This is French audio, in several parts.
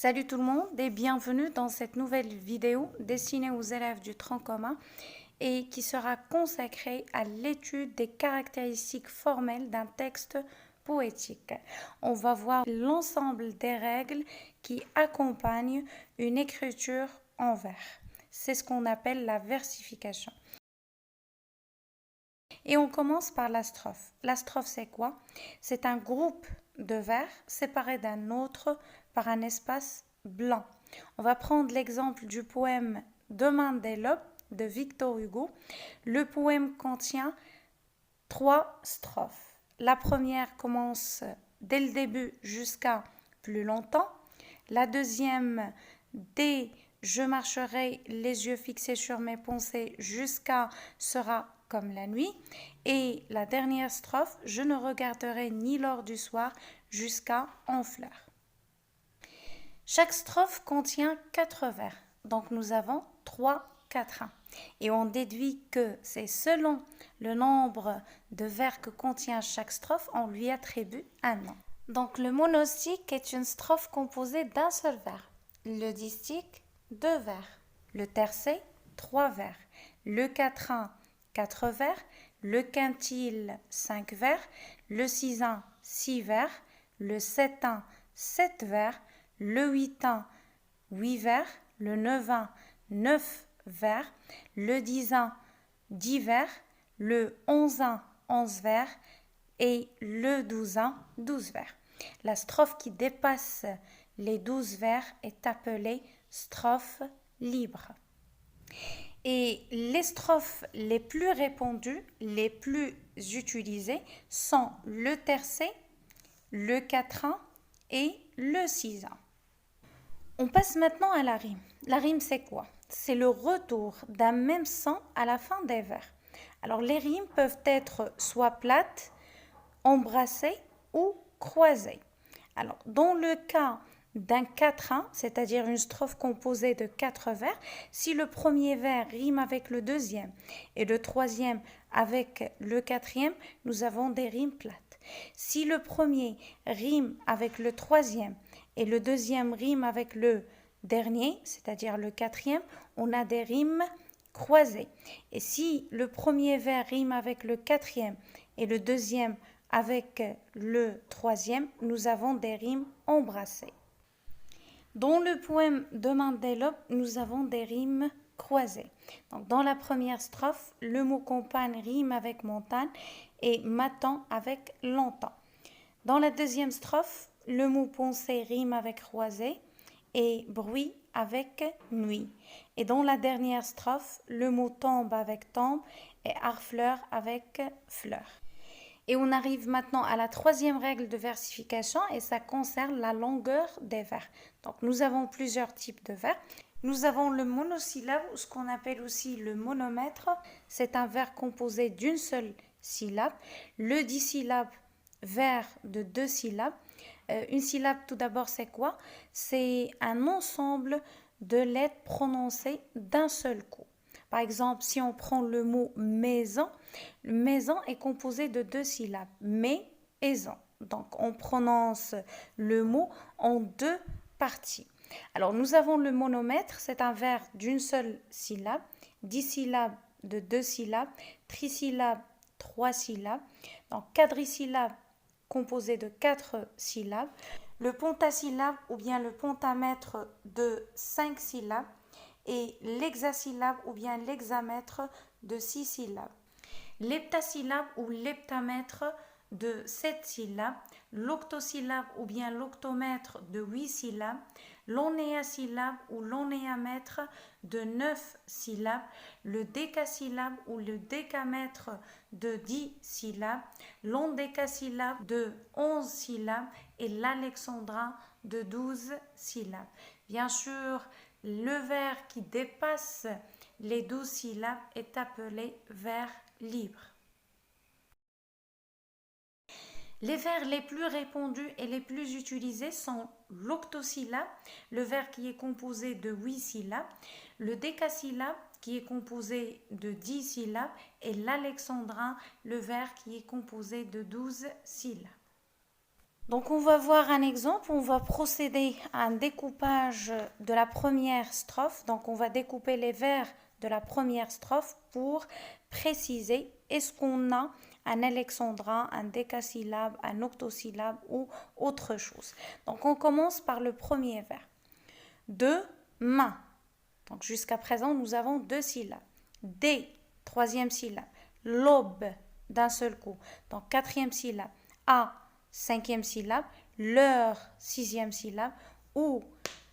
Salut tout le monde et bienvenue dans cette nouvelle vidéo destinée aux élèves du tronc commun et qui sera consacrée à l'étude des caractéristiques formelles d'un texte poétique. On va voir l'ensemble des règles qui accompagnent une écriture en vers. C'est ce qu'on appelle la versification. Et on commence par la strophe. La strophe, c'est quoi? C'est un groupe de vers séparés d'un autre par un espace blanc. On va prendre l'exemple du poème Demain des lobes de Victor Hugo. Le poème contient 3 strophes. La première commence dès le début jusqu'à plus longtemps. La deuxième, dès je marcherai les yeux fixés sur mes pensées jusqu'à sera comme la nuit. Et la dernière strophe, je ne regarderai ni l'or du soir jusqu'à en fleurs. Chaque strophe contient 4 vers. Donc nous avons 3 quatrains. Et on déduit que c'est selon le nombre de vers que contient chaque strophe, on lui attribue un nom. Donc le monostique est une strophe composée d'un seul vers. Le distique, 2 vers. Le tercet, 3 vers. Le quatrain, 4 vers. Le quintile, 5 vers. Le sisin, 6 vers. Le septin, 7 vers. Le huitain, 8 vers. Le neuvain, 9 vers. Le dizain, 10 vers. Le onzain, 11 vers. Et le douzain, 12 vers. La strophe qui dépasse les 12 vers est appelée strophe libre. Et les strophes les plus répandues, les plus utilisées sont le tercet, le quatrain et le sisin. On passe maintenant à la rime. La rime, c'est quoi? C'est le retour d'un même son à la fin des vers. Alors, les rimes peuvent être soit plates, embrassées ou croisées. Alors, dans le cas d'un quatrain, c'est-à-dire une strophe composée de 4 vers, si le premier vers rime avec le deuxième et le troisième avec le quatrième, nous avons des rimes plates. Si le premier rime avec le troisième et le deuxième rime avec le dernier, c'est-à-dire le quatrième, on a des rimes croisées. Et si le premier vers rime avec le quatrième et le deuxième avec le troisième, nous avons des rimes embrassées. Dans le poème Demain des lobes, nous avons des rimes croisées. Donc, dans la première strophe, le mot compagne rime avec montagne et m'attend avec longtemps. Dans la deuxième strophe, le mot pensée rime avec croisé et bruit avec nuit. Et dans la dernière strophe, le mot tombe avec tombe et harfleur avec fleur. Et on arrive maintenant à la troisième règle de versification et ça concerne la longueur des vers. Donc nous avons plusieurs types de vers. Nous avons le monosyllabe, ce qu'on appelle aussi le monomètre. C'est un vers composé d'une seule syllabe. Le disyllabe, vers de 2 syllabes. Une syllabe tout d'abord c'est quoi? C'est un ensemble de lettres prononcées d'un seul coup. Par exemple, si on prend le mot maison, maison est composé de 2 syllabes, maison. Donc, on prononce le mot en 2 parties. Alors, nous avons le monomètre, c'est un vers d'une seule syllabe, disyllabe de 2 syllabes, trisyllabe, 3 syllabes, donc quadrisyllabe composé de 4 syllabes, le pentasyllabe ou bien le pentamètre de 5 syllabes, et l'hexasyllabe ou bien l'hexamètre de 6 syllabes. L'heptasyllabe ou l'heptamètre de 7 syllabes, l'octosyllabe ou bien l'octomètre de 8 syllabes, l'onéasyllabe ou l'onéamètre de 9 syllabes, le décasyllabe ou le décamètre de 10 syllabes, l'ondécasyllabe de 11 syllabes et l'alexandrin de 12 syllabes. Bien sûr, le vers qui dépasse les 12 syllabes est appelé vers libre. Les vers les plus répandus et les plus utilisés sont l'octosyllabe, le vers qui est composé de 8 syllabes, le décasyllabe qui est composé de 10 syllabes et l'alexandrin, le vers qui est composé de 12 syllabes. Donc on va voir un exemple, on va procéder à un découpage de la première strophe. Donc on va découper les vers de la première strophe pour préciser est-ce qu'on a un alexandrin, un décasyllabe, un octosyllabe ou autre chose. Donc on commence par le premier vers. De main. Donc jusqu'à présent nous avons deux syllabes. Des, troisième syllabe. L'aube, d'un seul coup. Donc quatrième syllabe. À, cinquième syllabe, leur, sixième syllabe, ou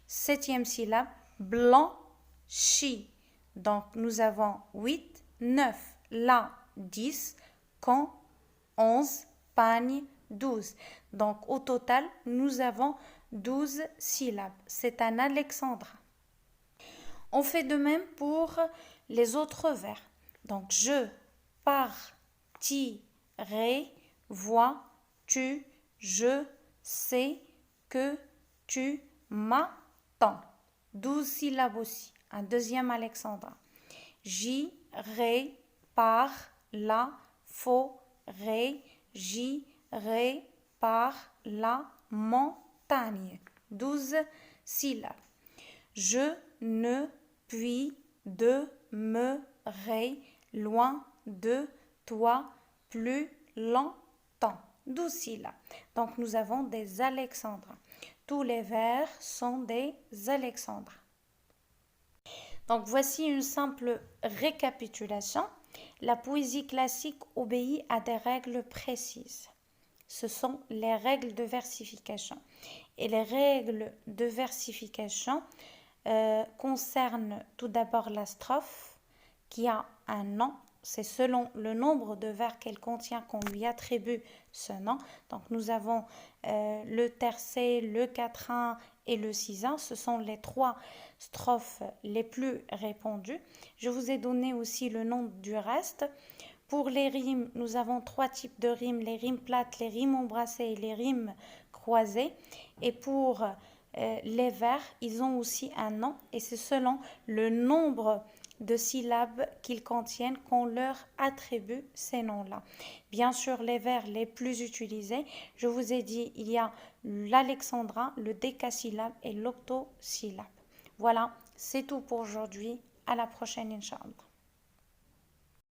septième syllabe, blanchi. Donc nous avons 8, 9, la, 10, quand, 11, pagne, 12. Donc au total, nous avons 12 syllabes. C'est un alexandrin. On fait de même pour les autres vers. Donc je, partirai, vois, tu, je, sais, que, tu, m'attends. 12 syllabes aussi. Un deuxième alexandrin. J'irai par la forêt. J'irai par la montagne. 12 syllabes. Je ne puis demeurer loin de toi plus longtemps. 12 syllabes. Donc nous avons des alexandrins. Tous les vers sont des alexandrins. Donc voici une simple récapitulation. La poésie classique obéit à des règles précises. Ce sont les règles de versification. Et les règles de versification concernent tout d'abord la strophe qui a un nom. C'est selon le nombre de vers qu'elle contient qu'on lui attribue ce nom. Donc nous avons le tercet, le quatrain et le sisin. Ce sont les trois strophes les plus répandues. Je vous ai donné aussi le nom du reste. Pour les rimes, nous avons trois types de rimes, les rimes plates, les rimes embrassées et les rimes croisées. Et pour les vers, ils ont aussi un nom et c'est selon le nombre de syllabes qu'ils contiennent qu'on leur attribue ces noms-là. Bien sûr, les vers les plus utilisés, je vous ai dit, il y a l'alexandrin, le décasyllabe et l'octosyllabe. Voilà, c'est tout pour aujourd'hui. À la prochaine, Inch'Allah.